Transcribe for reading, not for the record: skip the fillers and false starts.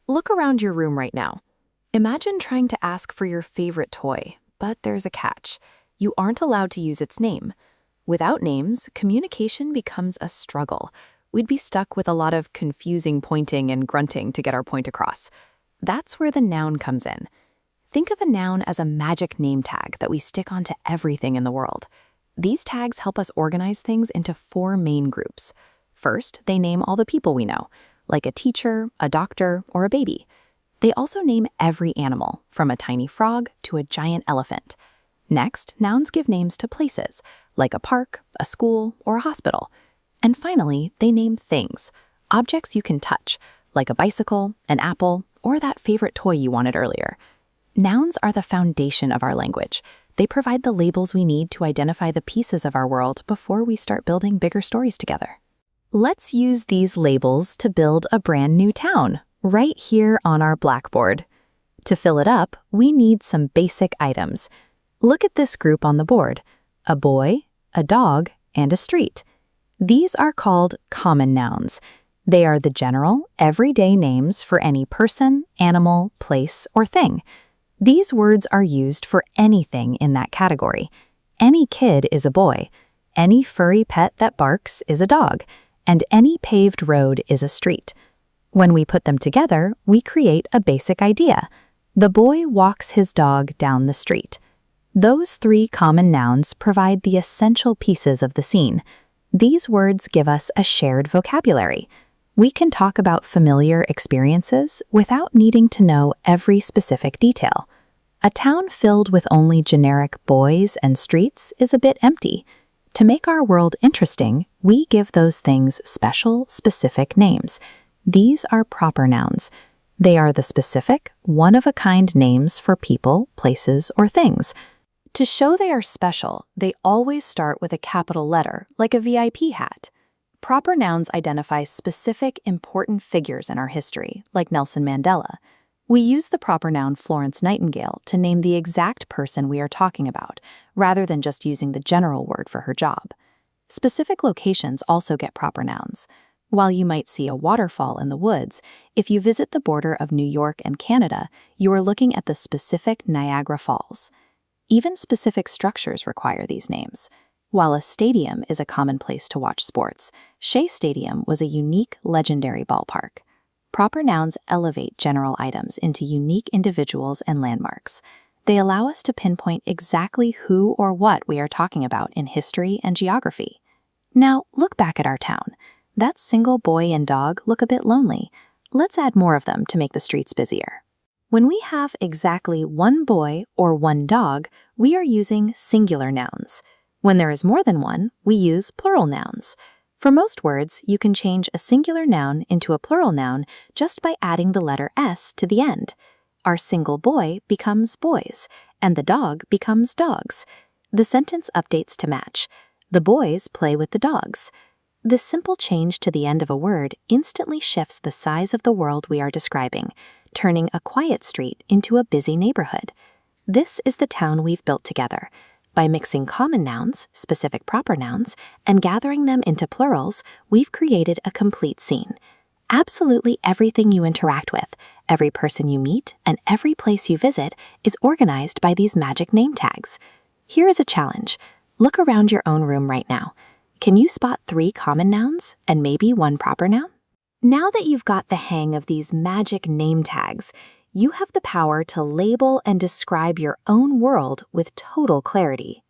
Look around your room right now. Imagine trying to ask for your favorite toy, but there's a catch. You aren't allowed to use its name. Without names, communication becomes a struggle. We'd be stuck with a lot of confusing pointing and grunting to get our point across. That's where the noun comes in. Think of a noun as a magic name tag that we stick onto everything in the world. These tags help us organize things into 4 main groups. First, they name all the people we know, like a teacher, a doctor, or a baby. They also name every animal, from a tiny frog to a giant elephant. Next, nouns give names to places, like a park, a school, or a hospital. And finally, they name things, objects you can touch, like a bicycle, an apple, or that favorite toy you wanted earlier. Nouns are the foundation of our language. They provide the labels we need to identify the pieces of our world before we start building bigger stories together. Let's use these labels to build a brand new town, right here on our blackboard. To fill it up, we need some basic items. Look at this group on the board: a boy, a dog, and a street. These are called common nouns. They are the general, everyday names for any person, animal, place, or thing. These words are used for anything in that category. Any kid is a boy, any furry pet that barks is a dog, and any paved road is a street. When we put them together, we create a basic idea. The boy walks his dog down the street. Those 3 common nouns provide the essential pieces of the scene. These words give us a shared vocabulary. We can talk about familiar experiences without needing to know every specific detail. A town filled with only generic boys and streets is a bit empty. To make our world interesting, we give those things special, specific names. These are proper nouns. They are the specific, one-of-a-kind names for people, places, or things. To show they are special, they always start with a capital letter, like a VIP hat. Proper nouns identify specific, important figures in our history, like Nelson Mandela. We use the proper noun Florence Nightingale to name the exact person we are talking about, rather than just using the general word for her job. Specific locations also get proper nouns. While you might see a waterfall in the woods, if you visit the border of New York and Canada, you are looking at the specific Niagara Falls. Even specific structures require these names. While a stadium is a common place to watch sports, Shea Stadium was a unique, legendary ballpark. Proper nouns elevate general items into unique individuals and landmarks. They allow us to pinpoint exactly who or what we are talking about in history and geography. Now, look back at our town. That single boy and dog look a bit lonely. Let's add more of them to make the streets busier. When we have exactly 1 boy or 1 dog, we are using singular nouns. When there is more than one, we use plural nouns. For most words, you can change a singular noun into a plural noun just by adding the letter S to the end. Our single boy becomes boys, and the dog becomes dogs. The sentence updates to match. The boys play with the dogs. This simple change to the end of a word instantly shifts the size of the world we are describing, turning a quiet street into a busy neighborhood. This is the town we've built together. By mixing common nouns, specific proper nouns, and gathering them into plurals, we've created a complete scene. Absolutely everything you interact with, every person you meet, and every place you visit is organized by these magic name tags. Here is a challenge. Look around your own room right now. Can you spot 3 common nouns and maybe 1 proper noun? Now that you've got the hang of these magic name tags, you have the power to label and describe your own world with total clarity.